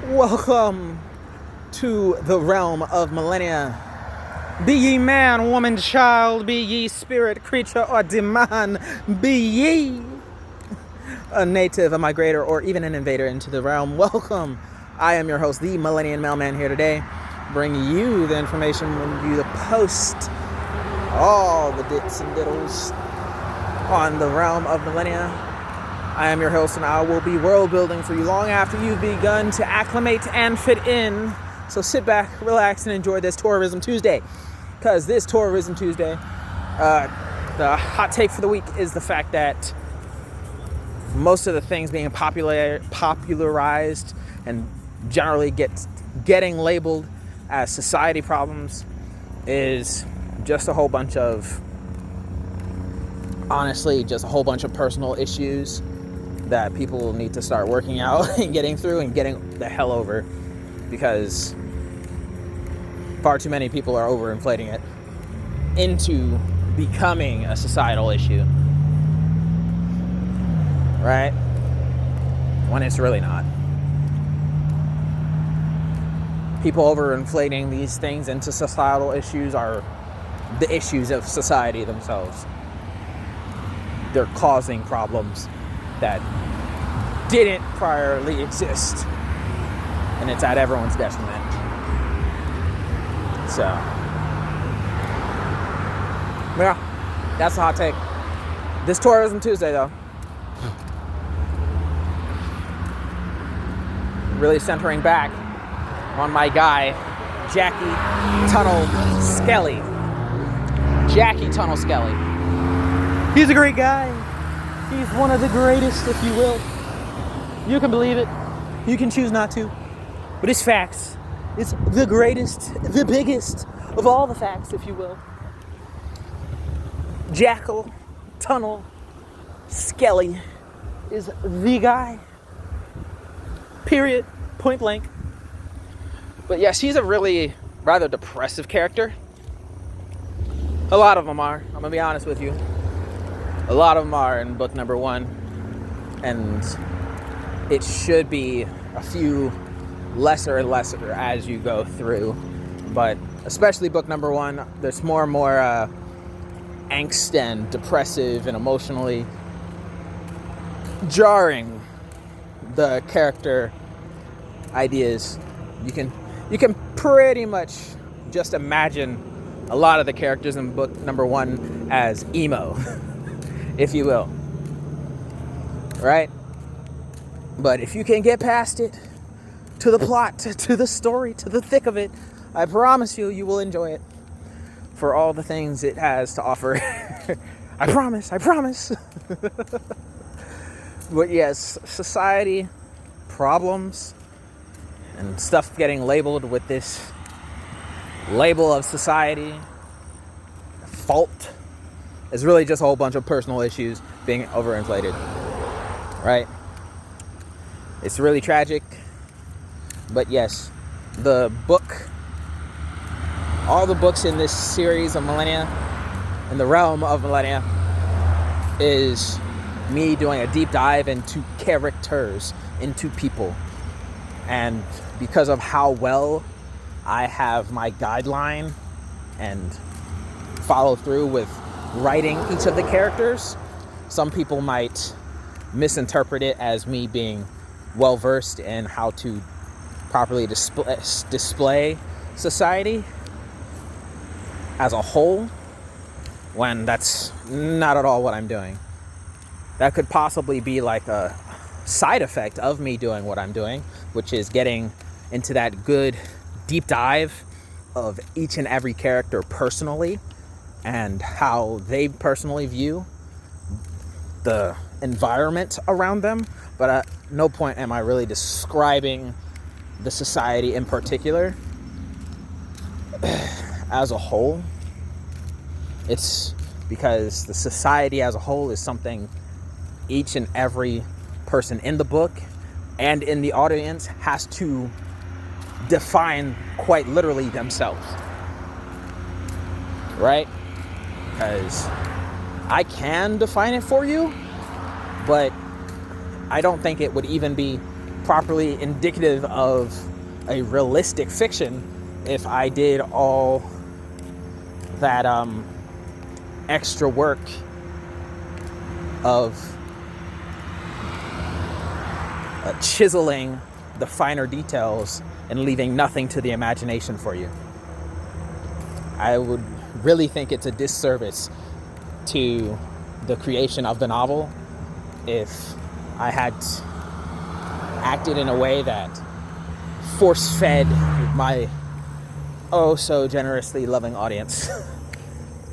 Welcome to the realm of Millenia. Be ye man, woman, child, be ye spirit, creature, or demon, be ye a native, a migrator, or even an invader into the realm. Welcome. I am your host, the Millennian Mailman, here today, bringing you the information, bringing you the post, all the dits and diddles on the realm of Millenia. I am your host, and I will be world building for you long after you've begun to acclimate and fit in. So sit back, relax, and enjoy this Tourism Tuesday. Because this Tourism Tuesday, the hot take for the week is the fact that most of the things being popularized and generally getting labeled as society problems is just a whole bunch of, honestly, just a whole bunch of personal issues that people need to start working out and getting through and getting the hell over, because far too many people are overinflating it into becoming a societal issue, right? When it's really not. People overinflating these things into societal issues are the issues of society themselves. They're causing problems that didn't priorly exist, and it's at everyone's detriment. So, yeah, that's the hot take. This Tourism Tuesday, though, really centering back on my guy, Tonell Skelly. Tonell Skelly. He's a great guy. He's one of the greatest, if you will. You can believe it. You can choose not to. But it's facts. It's the greatest, the biggest of all the facts, if you will. Tonell Skelly is the guy. Period. Point blank. But yes, he's a really rather depressive character. A lot of them are. I'm going to be honest with you. A lot of them are in book number 1. And it should be a few lesser and lesser as you go through. But especially book number 1, there's more and more angst and depressive and emotionally jarring the character ideas. You can pretty much just imagine a lot of the characters in book number 1 as emo, if you will, right? But if you can get past it, to the plot, to the story, to the thick of it, I promise you, you will enjoy it for all the things it has to offer. I promise. But yes, society, problems, and stuff getting labeled with this label of society, fault, is really just a whole bunch of personal issues being overinflated, right? It's really tragic. But yes, all the books in this series of Millenia, in the realm of Millenia, is me doing a deep dive into characters, into people. And because of how well I have my guideline and follow through with writing each of the characters, some people might misinterpret it as me being well versed in how to properly display society as a whole, when that's not at all what I'm doing. That could possibly be like a side effect of me doing what I'm doing, which is getting into that good deep dive of each and every character personally and how they personally view the environment around them. But at no point am I really describing the society in particular as a whole. It's because the society as a whole is something each and every person in the book and in the audience has to define quite literally themselves, right? Because I can define it for you, but I don't think it would even be properly indicative of a realistic fiction if I did all that extra work of chiseling the finer details and leaving nothing to the imagination for you. I would really think it's a disservice to the creation of the novel if I had acted in a way that force-fed my oh so generously loving audience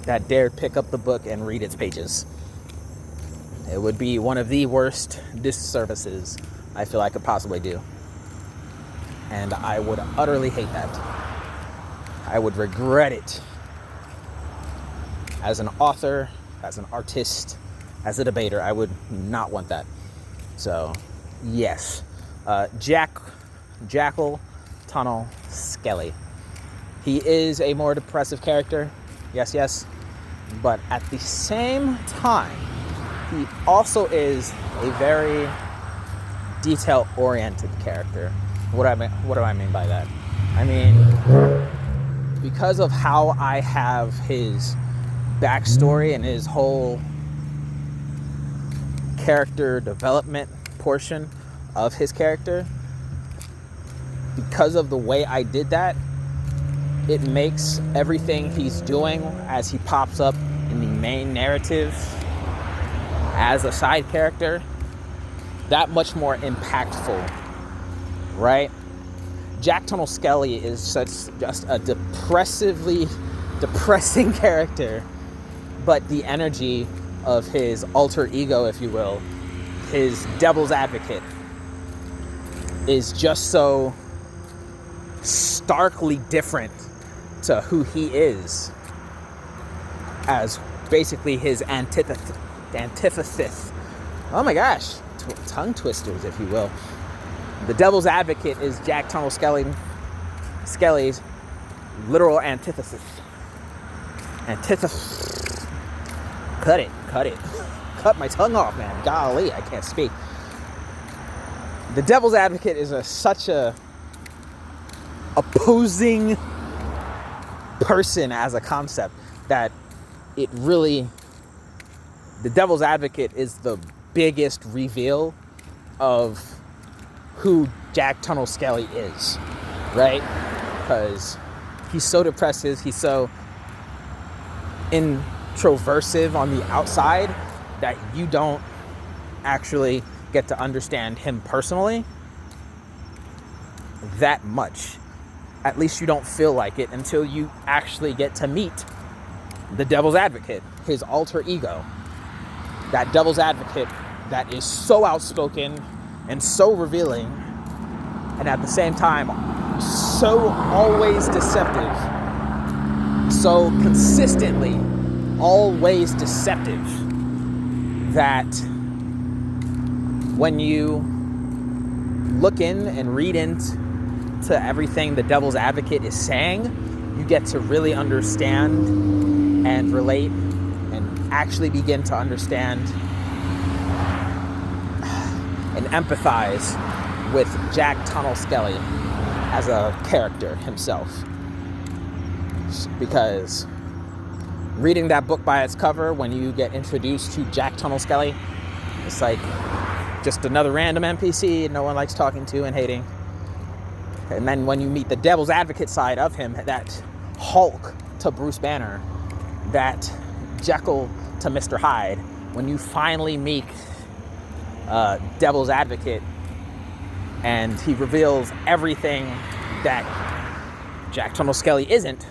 that dared pick up the book and read its pages. It would be one of the worst disservices I feel I could possibly do. And I would utterly hate that. I would regret it as an author, as an artist, as a debater. I would not want that. So, yes. Jackal Tonell Skelly. He is a more depressive character. Yes. But at the same time, he also is a very detail-oriented character. What do I mean by that? I mean, because of how I have his backstory and his whole character development portion of his character, because of the way I did that, it makes everything he's doing as he pops up in the main narrative as a side character that much more impactful, right? Jack Tonell Skelly is just a depressing character, but the energy of his alter ego, if you will, his devil's advocate, is just so starkly different to who he is as basically his antithesis. Oh my gosh, tongue twisters, if you will. The devil's advocate is Jack Tonell Skelly's literal antithesis. Cut it. Cut my tongue off, man. Golly, I can't speak. The devil's advocate is such a opposing person as a concept that it really, the devil's advocate is the biggest reveal of who Jack Tonell Skelly is, right? Because he's so depressive, he's so introversive on the outside that you don't actually get to understand him personally that much. At least you don't feel like it until you actually get to meet the devil's advocate, his alter ego. That devil's advocate that is so outspoken and so revealing, and at the same time so always deceptive, so consistently always deceptive, that when you look in and read into everything the devil's advocate is saying, you get to really understand and relate and actually begin to understand and empathize with Jack Tonell Skelly as a character himself. Because reading that book by its cover, when you get introduced to Jack Tonell Skelly, it's like just another random NPC no one likes talking to and hating. And then when you meet the devil's advocate side of him, that Hulk to Bruce Banner, that Jekyll to Mr. Hyde, when you finally meet devil's advocate and he reveals everything that Jack Tonell Skelly isn't,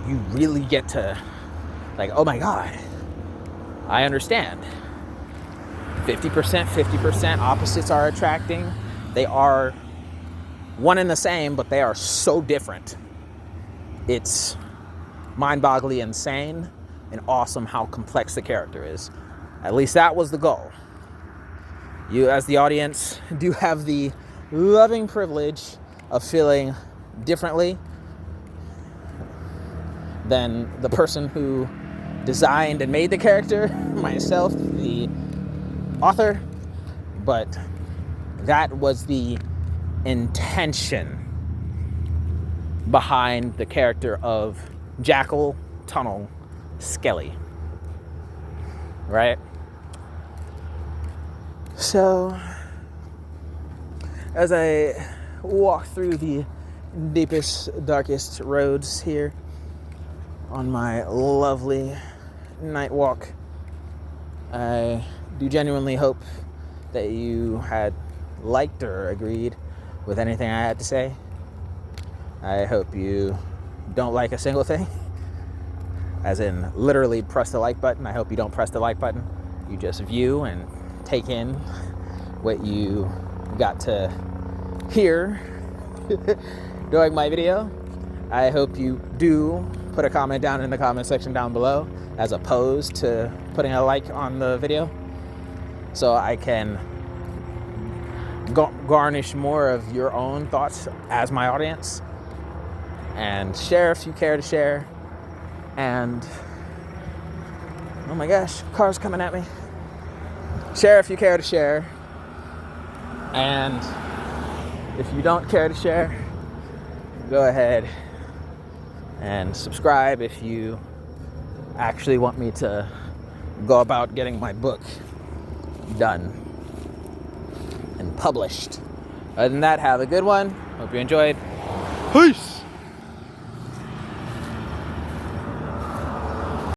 you really get to, like, oh my God, I understand. 50%, opposites are attracting. They are one and the same, but they are so different. It's mind-bogglingly insane and awesome how complex the character is. At least that was the goal. You, as the audience, do have the loving privilege of feeling differently than the person who designed and made the character, myself, the author. But That was the intention behind the character of Jackal, Tonell, Skelly. Right? So, as I walk through the deepest, darkest roads here on my lovely night walk, I do genuinely hope that you had liked or agreed with anything I had to say. I hope you don't like a single thing, as in literally press the like button. I hope you don't press the like button. You just view and take in what you got to hear during my video. I hope you do put a comment down in the comment section down below, as opposed to putting a like on the video, so I can garnish more of your own thoughts as my audience. And share if you care to share. And oh my gosh, car's coming at me. Share if you care to share. And if you don't care to share, go ahead and subscribe if you actually want me to go about getting my book done and published. Other than that, have a good one. Hope you enjoyed. Peace!